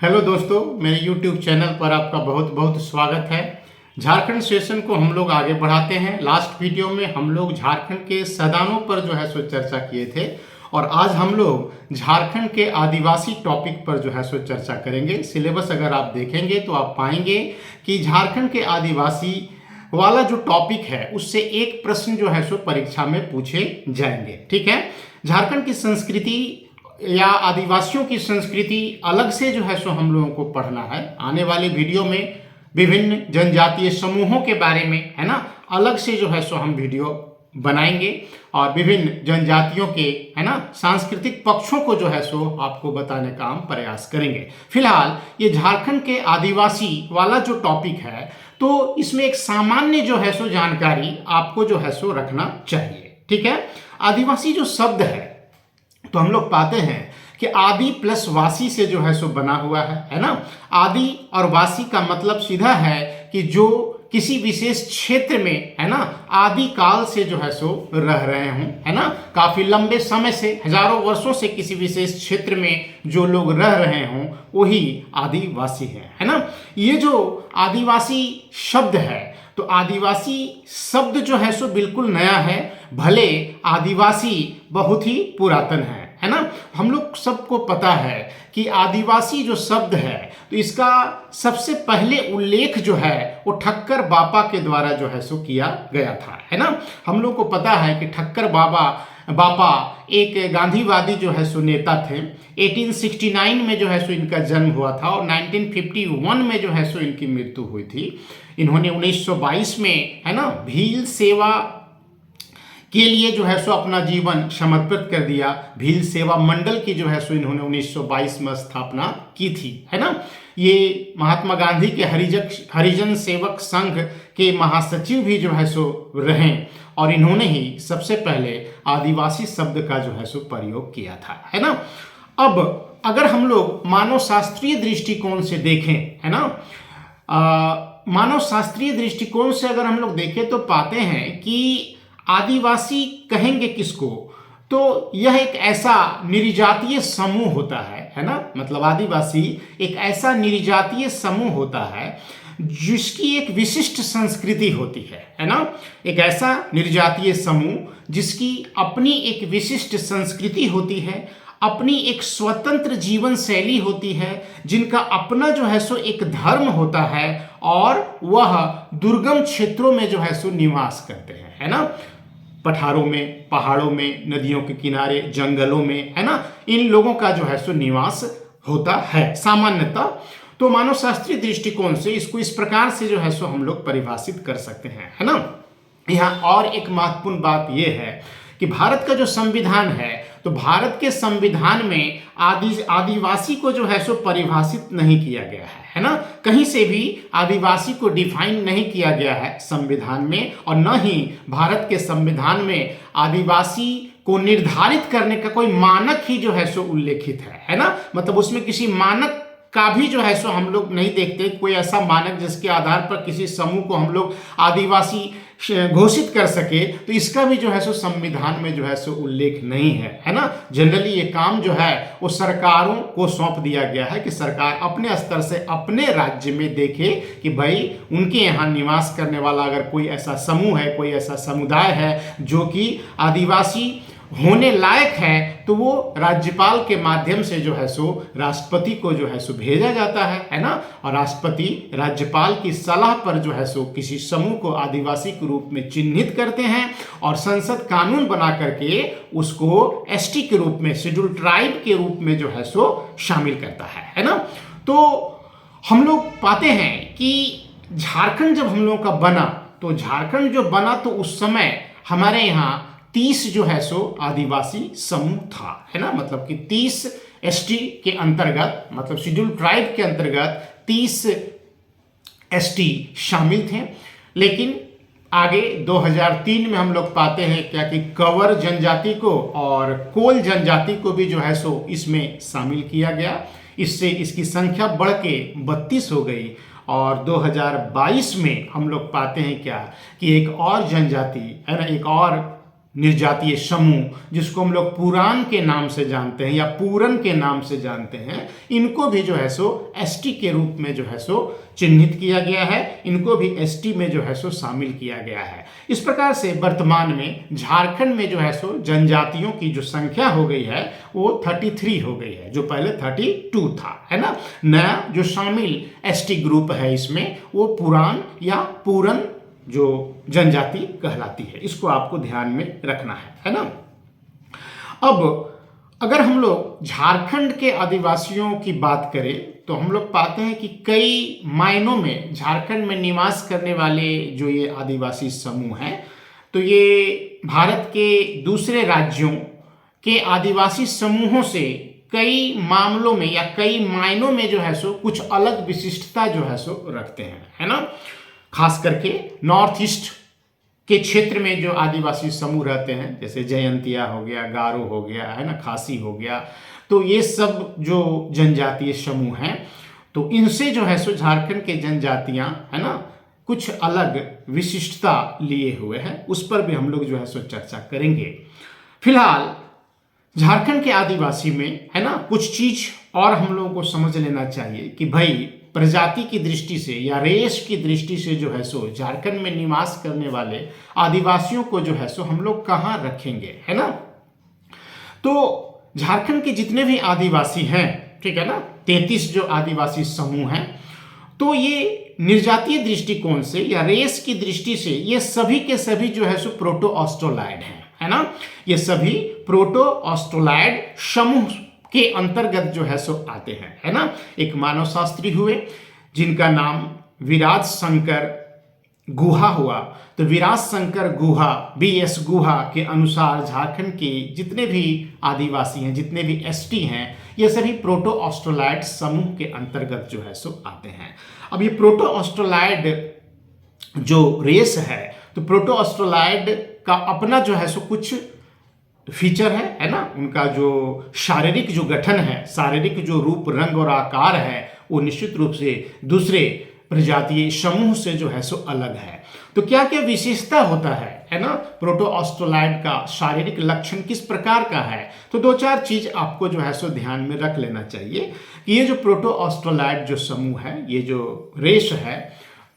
Hello दोस्तों, मेरे YouTube channel पर आपका बहुत बहुत स्वागत है। झारखंड सेशन को हम लोग आगे बढ़ाते हैं। लास्ट वीडियो में हम लोग झारखंड के सदानों पर जो है सो चर्चा किए थे और आज हम लोग झारखंड के आदिवासी टॉपिक पर जो है सो चर्चा करेंगे। सिलेबस अगर आप देखेंगे तो आप पाएंगे कि झारखंड के आदिवासी वाला जो टॉपिक है उससे एक प्रश्न जो है सो परीक्षा में पूछे जाएंगे। ठीक है, झारखंड की संस्कृति या आदिवासियों की संस्कृति अलग से जो है सो हम लोगों को पढ़ना है। आने वाले वीडियो में विभिन्न जनजातीय समूहों के बारे में है ना अलग से जो है सो हम वीडियो बनाएंगे और विभिन्न जनजातियों के है ना सांस्कृतिक पक्षों को जो है सो आपको बताने का हम प्रयास करेंगे। फिलहाल ये झारखंड के आदिवासी वाला जो टॉपिक है तो इसमें एक सामान्य जो है सो जानकारी आपको जो है सो रखना चाहिए। ठीक है, आदिवासी जो शब्द है तो हम लोग पाते हैं कि आदि प्लस वासी से जो है सो बना हुआ है ना। आदि और वासी का मतलब सीधा है कि जो किसी विशेष क्षेत्र में है ना आदि काल से जो है सो रह रहे हों, है ना, काफी लंबे समय से हजारों वर्षों से किसी विशेष क्षेत्र में जो लोग रह रहे हों वही आदिवासी है ना। ये जो आदिवासी शब्द है तो आदिवासी शब्द जो है सो बिल्कुल नया है, भले आदिवासी बहुत ही पुरातन है ना। हम लोग सबको पता है कि आदिवासी जो शब्द है तो इसका सबसे पहले उल्लेख जो है वो ठक्कर बापा के द्वारा जो है सो किया गया था, है ना। हम लोग को पता है कि ठक्कर बापा एक गांधीवादी जो है सो नेता थे। 1869 में जो है सो इनका जन्म हुआ था और 1951 में जो है सो इनकी मृत्यु हुई थी। इन्होंने 1922 में है ना भील सेवा के लिए जो है सो अपना जीवन समर्पित कर दिया। भील सेवा मंडल की जो है सो इन्होंने 1922 में स्थापना की थी, है ना। ये महात्मा गांधी के हरिजन सेवक संघ के महासचिव भी जो है सो रहे और इन्होंने ही सबसे पहले आदिवासी शब्द का जो है सो प्रयोग किया था, है ना। अब अगर हम लोग मानव शास्त्रीय दृष्टिकोण से देखें, है ना, मानव शास्त्रीय दृष्टिकोण से अगर हम लोग देखें तो पाते हैं कि आदिवासी कहेंगे किसको, तो यह एक ऐसा निर्जातीय समूह होता है ना। मतलब आदिवासी एक ऐसा निर्जातीय समूह होता है जिसकी एक विशिष्ट संस्कृति होती है ना। एक ऐसा निर्जातीय समूह जिसकी अपनी एक विशिष्ट संस्कृति होती है, अपनी एक स्वतंत्र जीवन शैली होती है, जिनका अपना जो है सो एक धर्म होता है और वह दुर्गम क्षेत्रों में जो है सो निवास करते हैं, है ना। पठारों में, पहाड़ों में, नदियों के किनारे, जंगलों में, है ना, इन लोगों का जो है सो निवास होता है सामान्यतः। तो मानव शास्त्रीय दृष्टिकोण से इसको इस प्रकार से जो है सो हम लोग परिभाषित कर सकते हैं, है ना। यहाँ और एक महत्वपूर्ण बात यह है कि भारत का जो संविधान है तो भारत के संविधान में आदिवासी को जो है सो परिभाषित नहीं किया गया है ना। कहीं से भी आदिवासी को डिफाइन नहीं किया गया है संविधान में और न ही भारत के संविधान में आदिवासी को निर्धारित करने का कोई मानक ही जो है सो उल्लेखित है ना। मतलब उसमें किसी मानक का भी जो है सो हम लोग नहीं देखते, कोई ऐसा मानक जिसके आधार पर किसी समूह को हम लोग आदिवासी घोषित कर सके, तो इसका भी जो है सो संविधान में जो है सो उल्लेख नहीं है ना। जनरली ये काम जो है वो सरकारों को सौंप दिया गया है कि सरकार अपने स्तर से अपने राज्य में देखे कि भाई उनके यहाँ निवास करने वाला अगर कोई ऐसा समूह है, कोई ऐसा समुदाय है जो कि आदिवासी होने लायक है तो वो राज्यपाल के माध्यम से जो है सो राष्ट्रपति को जो है सो भेजा जाता है ना। और राष्ट्रपति राज्यपाल की सलाह पर जो है सो किसी समूह को आदिवासी के रूप में चिन्हित करते हैं और संसद कानून बना करके उसको एसटी के रूप में, शेड्यूल ट्राइब के रूप में जो है सो शामिल करता है ना। तो हम लोग पाते हैं कि झारखंड जब हम लोगों का बना तो झारखंड जो बना तो उस समय हमारे यहाँ 30 जो है सो आदिवासी समूह था, है ना। मतलब कि 30 एसटी के अंतर्गत, मतलब शेड्यूल ट्राइब के अंतर्गत 30 एसटी शामिल थे। लेकिन आगे 2003 में हम लोग पाते हैं क्या कि कंवर जनजाति को और कोल जनजाति को भी जो है सो इसमें शामिल किया गया। इससे इसकी संख्या बढ़ के 32 हो गई और 2022 में हम लोग पाते हैं क्या कि एक और जनजाति है ना, एक और निर्जातीय समूह, जिसको हम लोग पुराण के नाम से जानते हैं या पूरन के नाम से जानते हैं, इनको भी जो है सो एसटी के रूप में जो है सो चिन्हित किया गया है, इनको भी एसटी में जो है सो शामिल किया गया है। इस प्रकार से वर्तमान में झारखंड में जो है सो जनजातियों की जो संख्या हो गई है वो 33 हो गई है, जो पहले 32 था, है ना। नया जो शामिल एसटी ग्रुप है इसमें वो पुराण या पूरन जो जनजाति कहलाती है, इसको आपको ध्यान में रखना है ना। अब अगर हम लोग झारखंड के आदिवासियों की बात करें तो हम लोग पाते हैं कि कई मायनों में झारखंड में निवास करने वाले जो ये आदिवासी समूह हैं, तो ये भारत के दूसरे राज्यों के आदिवासी समूहों से कई मामलों में या कई मायनों में जो है सो कुछ अलग विशिष्टता जो है सो रखते हैं, है ना। खास करके नॉर्थ ईस्ट के क्षेत्र में जो आदिवासी समूह रहते हैं, जैसे जयंतिया हो गया, गारो हो गया, है ना, खासी हो गया, तो ये सब जो जनजातीय समूह हैं, तो इनसे जो है सो झारखंड के जनजातियां, है ना, कुछ अलग विशिष्टता लिए हुए हैं। उस पर भी हम लोग जो है सो चर्चा करेंगे। फिलहाल झारखंड के आदिवासी में, है ना, कुछ चीज और हम लोगों को समझ लेना चाहिए कि भाई प्रजाति की दृष्टि से या रेस की दृष्टि से जो है सो झारखंड में निवास करने वाले आदिवासियों को जो है सो हम लोग कहाँ रखेंगे, है ना। तो झारखंड के जितने भी आदिवासी हैं, ठीक है ना, 33 जो आदिवासी समूह हैं, तो ये निर्जातीय दृष्टिकोण से या रेस की दृष्टि से ये सभी के सभी जो है सो प्रोटो ऑस्ट्रोलॉइड हैं, है ना। ये सभी प्रोटो ऑस्ट्रोलॉइड समूह के अंतर्गत जो है सो आते हैं, है ना। एक मानव शास्त्री हुए जिनका नाम विराज शंकर गुहा हुआ, तो विराज शंकर गुहा BS गुहा के अनुसार झारखंड के जितने भी आदिवासी हैं, जितने भी एसटी हैं, ये सभी प्रोटो ऑस्ट्रोलॉइड समूह के अंतर्गत जो है सो आते हैं। अब ये प्रोटो ऑस्ट्रोलॉइड जो रेस है, तो प्रोटो ऑस्ट्रोलॉइड का अपना जो है सो कुछ फीचर है ना। उनका जो शारीरिक जो गठन है, शारीरिक जो रूप रंग और आकार है, वो निश्चित रूप से दूसरे प्रजातीय समूह से जो है सो अलग है। तो क्या क्या विशेषता होता है ना, प्रोटो ऑस्ट्रोलॉइड का शारीरिक लक्षण किस प्रकार का है, तो दो चार चीज आपको जो है सो ध्यान में रख लेना चाहिए कि ये जो प्रोटो ऑस्ट्रोलॉइड जो समूह है, ये जो रेस है,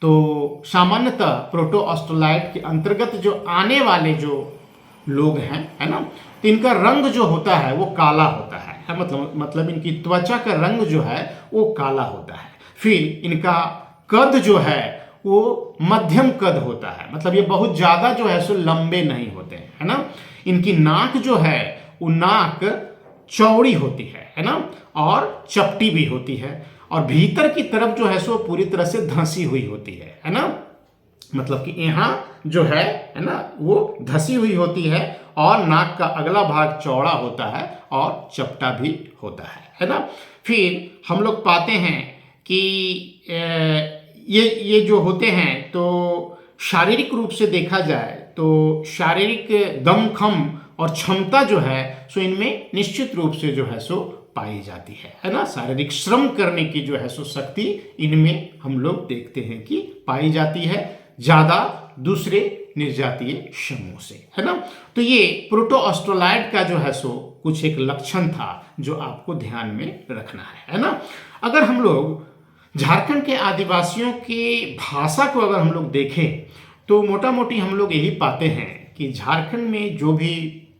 तो सामान्यतः प्रोटो ऑस्ट्रोलॉइड के अंतर्गत जो आने वाले जो लोग हैं, है ना, तो इनका रंग जो होता है वो काला होता है, मतलब इनकी त्वचा का रंग जो है वो काला होता है। फिर इनका कद जो है वो मध्यम कद होता है, मतलब ये बहुत ज्यादा जो है सो लंबे नहीं होते हैं, है ना। इनकी नाक जो है वो नाक चौड़ी होती है ना, और चपटी भी होती है, और भीतर की तरफ जो है सो पूरी तरह से धंसी हुई होती है ना। मतलब कि यहाँ जो है ना, वो धसी हुई होती है, और नाक का अगला भाग चौड़ा होता है और चपटा भी होता है ना। फिर हम लोग पाते हैं कि ये जो होते हैं, तो शारीरिक रूप से देखा जाए तो शारीरिक दमखम और क्षमता जो है सो इनमें निश्चित रूप से जो है सो पाई जाती है ना। शारीरिक श्रम करने की जो है सो शक्ति इनमें हम लोग देखते हैं कि पाई जाती है ज्यादा दूसरे निर्जातीय समूह से, है ना। तो ये प्रोटो ऑस्ट्रोलॉइड का जो है सो कुछ एक लक्षण था जो आपको ध्यान में रखना है ना। अगर हम लोग झारखंड के आदिवासियों की भाषा को अगर हम लोग देखें, तो मोटा मोटी हम लोग यही पाते हैं कि झारखंड में जो भी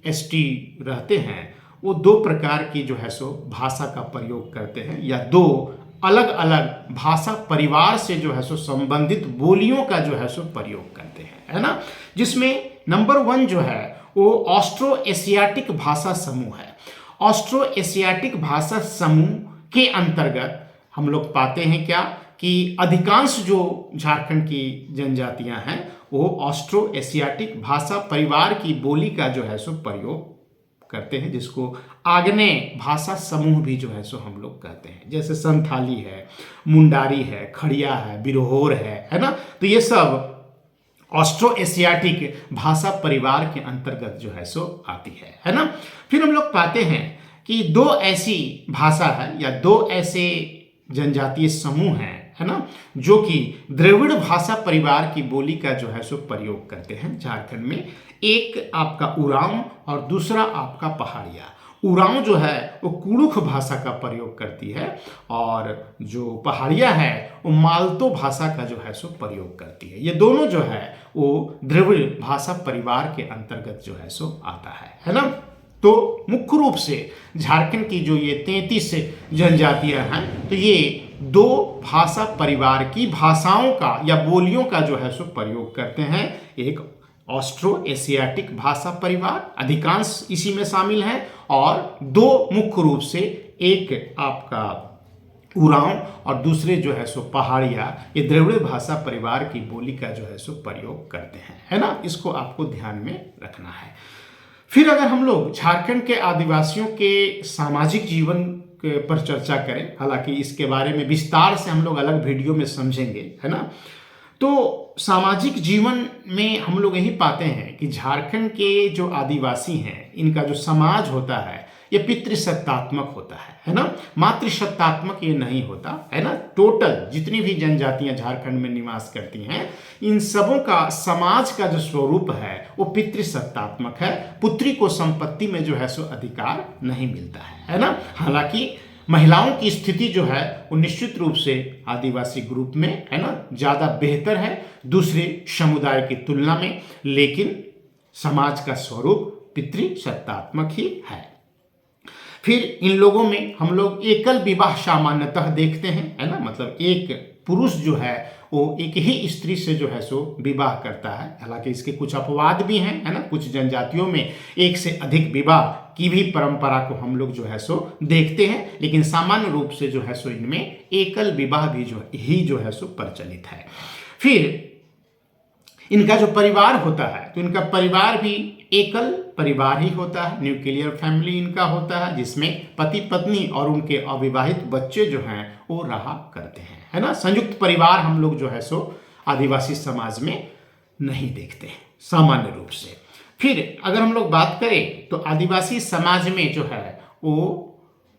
एसटी रहते हैं वो दो प्रकार की जो है सो भाषा का प्रयोग करते हैं, या दो अलग अलग भाषा परिवार से जो है सो संबंधित बोलियों का जो है सो प्रयोग करते हैं, है ना। जिसमें नंबर 1 जो है वो ऑस्ट्रो एशियाटिक भाषा समूह है। ऑस्ट्रो एशियाटिक भाषा समूह के अंतर्गत हम लोग पाते हैं क्या कि अधिकांश जो झारखंड की जनजातियां हैं वो ऑस्ट्रो एशियाटिक भाषा परिवार की बोली का जो है सो प्रयोग करते हैं, जिसको आग्नेय भाषा समूह भी जो है सो हम लोग कहते हैं। जैसे संथाली है, मुंडारी है, खड़िया है, बिरहोर है ना। तो ये सब ऑस्ट्रो एशियाटिक भाषा परिवार के अंतर्गत जो है सो आती है ना। फिर हम लोग पाते हैं कि दो ऐसी भाषा है या दो ऐसे जनजातीय समूह हैं, है ना, जो कि द्रविड़ भाषा परिवार की बोली का जो है सो प्रयोग करते हैं झारखंड में। एक आपका उरांव और दूसरा आपका पहाड़िया। उरांव जो है वो कुड़ुख भाषा का प्रयोग करती है और जो पहाड़िया है वो मालतो भाषा का जो है सो प्रयोग करती है। ये दोनों जो है वो द्रविड़ भाषा परिवार के अंतर्गत जो है सो आता है ना। तो मुख्य रूप से झारखंड की जो ये 33 जनजातियां हैं, तो ये दो भाषा परिवार की भाषाओं का या बोलियों का जो है सो प्रयोग करते हैं। एक ऑस्ट्रो एशियाटिक भाषा परिवार अधिकांश इसी में शामिल है, और दो मुख्य रूप से, एक आपका उरांव और दूसरे जो है सो पहाड़िया, ये द्रविड़ भाषा परिवार की बोली का जो है सो प्रयोग करते हैं, है ना। इसको आपको ध्यान में रखना है। फिर अगर हम लोग झारखंड के आदिवासियों के सामाजिक जीवन पर चर्चा करें, हालांकि इसके बारे में विस्तार से हम लोग अलग वीडियो में समझेंगे, है ना। तो सामाजिक जीवन में हम लोग यही पाते हैं कि झारखंड के जो आदिवासी हैं, इनका जो समाज होता है ये पितृसत्तात्मक होता है ना, मातृसत्तात्मक ये नहीं होता, है ना। टोटल जितनी भी जनजातियां झारखंड में निवास करती हैं, इन सबों का समाज का जो स्वरूप है वो पितृसत्तात्मक है। पुत्री को संपत्ति में जो है सो अधिकार नहीं मिलता है ना। हालांकि महिलाओं की स्थिति जो है वो निश्चित रूप से आदिवासी ग्रुप में, है ना, ज़्यादा बेहतर है दूसरे समुदाय की तुलना में, लेकिन समाज का स्वरूप पितृसत्तात्मक ही है। फिर इन लोगों में हम लोग एकल विवाह सामान्यतः देखते हैं, है ना, मतलब एक पुरुष जो है वो एक ही स्त्री से जो है सो विवाह करता है। हालांकि इसके कुछ अपवाद भी हैं, है ना। कुछ जनजातियों में एक से अधिक विवाह की भी परंपरा को हम लोग जो है सो देखते हैं, लेकिन सामान्य रूप से जो है सो इनमें एकल विवाह भी जो है सो प्रचलित है। फिर इनका जो परिवार होता है, तो इनका परिवार भी एकल परिवार ही होता है, न्यूक्लियर फैमिली इनका होता है, जिसमें पति पत्नी और उनके अविवाहित बच्चे जो हैं वो रहा करते हैं, है ना। संयुक्त परिवार हम लोग जो है सो आदिवासी समाज में नहीं देखते हैं सामान्य रूप से। फिर अगर हम लोग बात करें तो आदिवासी समाज में जो है वो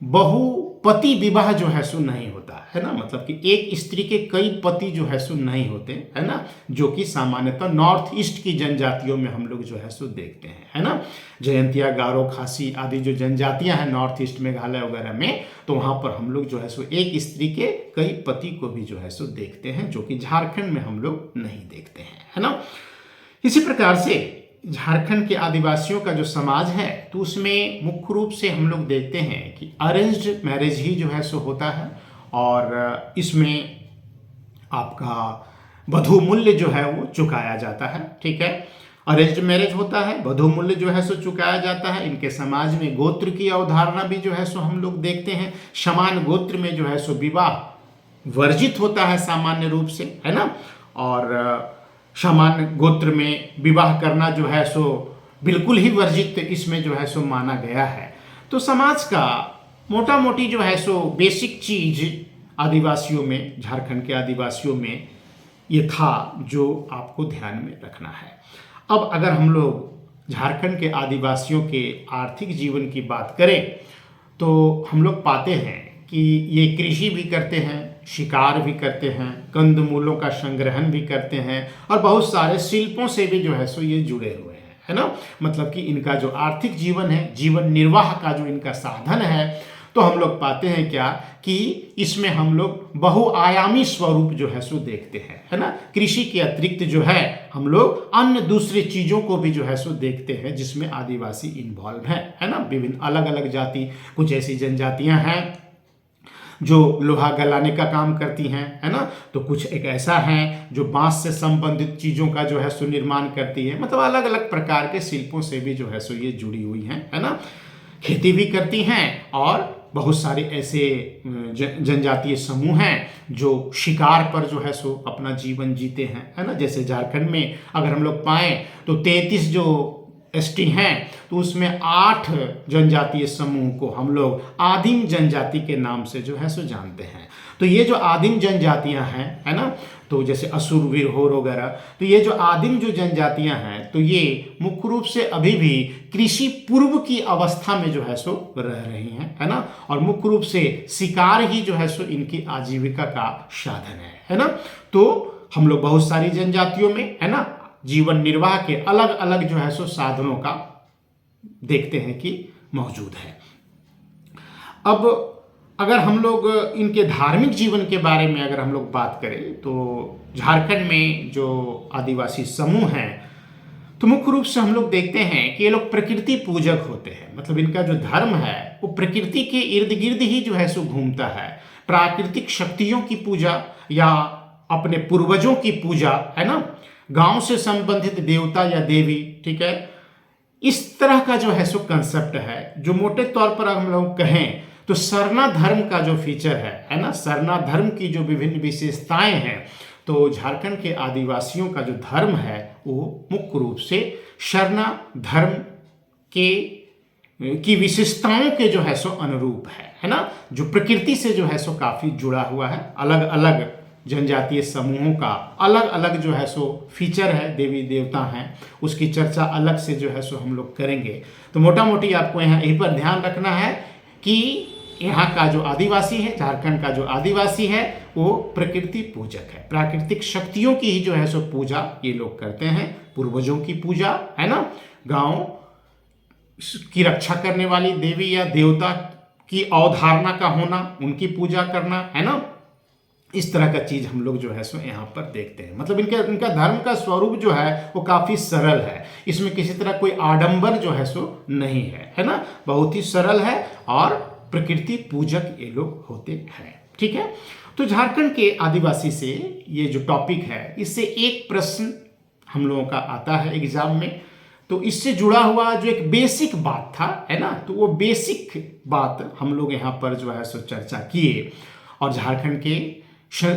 बहुपति विवाह जो है सो नहीं होता, है ना, मतलब कि एक स्त्री के कई पति जो है सो नहीं होते, है ना, जो कि सामान्यतः नॉर्थ ईस्ट की जनजातियों में हम लोग जो है सो देखते हैं, है ना। जयंतिया, गारो, खासी आदि जो जनजातियां हैं नॉर्थ ईस्ट मेघालय वगैरह में, तो वहां पर हम लोग जो है सो एक स्त्री के कई पति को भी जो है सो देखते हैं, जो कि झारखंड में हम लोग नहीं देखते हैं, है ना। इसी प्रकार से झारखंड के आदिवासियों का जो समाज है, तो उसमें मुख्य रूप से हम लोग देखते हैं कि अरेंज्ड मैरिज ही जो है सो होता है, और इसमें आपका वधू मूल्य जो है वो चुकाया जाता है, ठीक है। अरेंज्ड मैरिज होता है, वधू मूल्य जो है सो चुकाया जाता है। इनके समाज में गोत्र की अवधारणा भी जो है सो हम लोग देखते हैं। समान गोत्र में जो है सो विवाह वर्जित होता है सामान्य रूप से, है ना, और सामान्य गोत्र में विवाह करना जो है सो बिल्कुल ही वर्जित इसमें जो है सो माना गया है। तो समाज का मोटा मोटी जो है सो बेसिक चीज आदिवासियों में, झारखंड के आदिवासियों में ये था, जो आपको ध्यान में रखना है। अब अगर हम लोग झारखंड के आदिवासियों के आर्थिक जीवन की बात करें, तो हम लोग पाते हैं कि ये कृषि भी करते हैं, शिकार भी करते हैं, कंदमूलों का संग्रहण भी करते हैं, और बहुत सारे शिल्पों से भी जो है सो ये जुड़े हुए हैं, है ना। मतलब कि इनका जो आर्थिक जीवन है, जीवन निर्वाह का जो इनका साधन है, तो हम लोग पाते हैं क्या कि इसमें हम लोग बहुआयामी स्वरूप जो है सो देखते हैं, है ना। कृषि के अतिरिक्त जो है हम लोग अन्य दूसरे चीजों को भी जो है सो देखते हैं, जिसमें आदिवासी इन्वॉल्व है ना। विभिन्न अलग अलग जाति, कुछ ऐसी जनजातियां हैं जो लोहा गलाने का काम करती हैं, है ना, तो कुछ एक ऐसा है जो बांस से संबंधित चीज़ों का जो है सो निर्माण करती है। मतलब अलग अलग प्रकार के शिल्पों से भी जो है सो ये जुड़ी हुई हैं, है ना। खेती भी करती हैं, और बहुत सारे ऐसे जनजातीय समूह हैं जो शिकार पर जो है सो अपना जीवन जीते हैं, है ना। जैसे झारखंड में अगर हम लोग पाएँ तो 33 जो एसटी हैं, तो उसमें 8 जनजातीय समूह को हम लोग आदिम जनजाति के नाम से जो है सो जानते हैं। तो ये जो आदिम जनजातियां हैं, है ना, तो जैसे असुर, विरहोर वगैरह, तो ये जो आदिम जो जनजातियां हैं, तो ये मुख्य रूप से अभी भी कृषि पूर्व की अवस्था में जो है सो रह रही हैं, है ना, और मुख्य रूप से शिकार ही जो है सो इनकी आजीविका का साधन है ना। तो हम लोग बहुत सारी जनजातियों में, है ना, जीवन निर्वाह के अलग अलग जो है सो साधनों का देखते हैं कि मौजूद है। अब अगर हम लोग इनके धार्मिक जीवन के बारे में अगर हम लोग बात करें, तो झारखंड में जो आदिवासी समूह हैं, तो मुख्य रूप से हम लोग देखते हैं कि ये लोग प्रकृति पूजक होते हैं। मतलब इनका जो धर्म है वो प्रकृति के इर्द गिर्द ही जो है सो घूमता है। प्राकृतिक शक्तियों की पूजा या अपने पूर्वजों की पूजा, है ना, गांव से संबंधित देवता या देवी, ठीक है, इस तरह का जो है सो कंसेप्ट है। जो मोटे तौर पर हम लोग कहें तो सरना धर्म का जो फीचर है ना, सरना धर्म की जो विभिन्न विशेषताएं हैं, तो झारखंड के आदिवासियों का जो धर्म है वो मुख्य रूप से सरना धर्म की विशेषताओं के जो है सो अनुरूप है ना, जो प्रकृति से जो है सो काफी जुड़ा हुआ है। अलग अलग जनजातीय समूहों का अलग अलग जो है सो फीचर है, देवी देवता हैं, उसकी चर्चा अलग से जो है सो हम लोग करेंगे। तो मोटा मोटी आपको यहाँ यहीं पर ध्यान रखना है कि यहाँ का जो आदिवासी है, झारखंड का जो आदिवासी है, वो प्रकृति पूजक है। प्राकृतिक शक्तियों की ही जो है सो पूजा ये लोग करते हैं, पूर्वजों की पूजा, है ना, गांव की रक्षा करने वाली देवी या देवता की अवधारणा का होना, उनकी पूजा करना, है ना, इस तरह का चीज हम लोग जो है सो यहाँ पर देखते हैं। मतलब इनका धर्म का स्वरूप जो है वो काफी सरल है, इसमें किसी तरह कोई आडंबर जो है सो नहीं है ना, बहुत ही सरल है और प्रकृति पूजक ये लोग होते हैं। ठीक है, तो झारखंड के आदिवासी से ये जो टॉपिक है, इससे एक प्रश्न हम लोगों का आता है एग्जाम में, तो इससे जुड़ा हुआ जो एक बेसिक बात था, है ना, तो वो बेसिक बात हम लोग यहाँ पर जो है सो चर्चा किए। और झारखंड के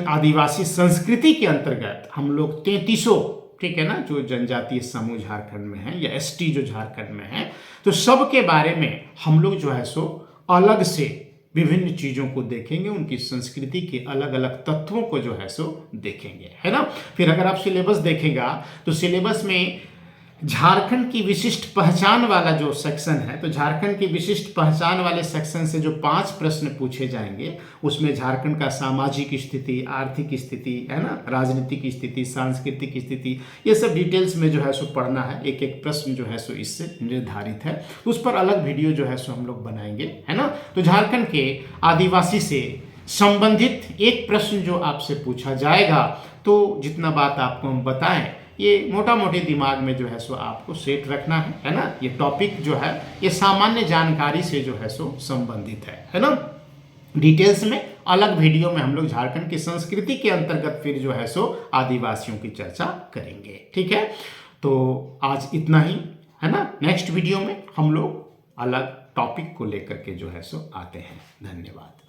आदिवासी संस्कृति के अंतर्गत हम लोग 3300, ठीक है ना, जो जनजातीय समूह झारखंड में है या एसटी जो झारखंड में है, तो सब के बारे में हम लोग जो है सो अलग से विभिन्न चीजों को देखेंगे, उनकी संस्कृति के अलग अलग तत्वों को जो है सो देखेंगे, है ना। फिर अगर आप सिलेबस देखेगा तो सिलेबस में झारखंड की विशिष्ट पहचान वाला जो सेक्शन है, तो झारखंड की विशिष्ट पहचान वाले सेक्शन से जो 5 प्रश्न पूछे जाएंगे, उसमें झारखंड का सामाजिक स्थिति, आर्थिक स्थिति, है ना, राजनीतिक स्थिति, सांस्कृतिक स्थिति, ये सब डिटेल्स में जो है सो पढ़ना है। एक एक प्रश्न जो है सो इससे निर्धारित है, उस पर अलग वीडियो जो है सो हम लोग बनाएंगे, है ना। तो झारखंड के आदिवासी से संबंधित एक प्रश्न जो आपसे पूछा जाएगा, तो जितना बात आपको हम बताएं, ये मोटा मोटी दिमाग में जो है सो आपको सेट रखना है ना। ये टॉपिक जो है ये सामान्य जानकारी से जो है सो संबंधित है ना। डिटेल्स में अलग वीडियो में हम लोग झारखंड की संस्कृति के अंतर्गत फिर जो है सो आदिवासियों की चर्चा करेंगे। ठीक है, तो आज इतना ही, है ना। नेक्स्ट वीडियो में हम लोग अलग टॉपिक को लेकर के जो है सो आते हैं। धन्यवाद।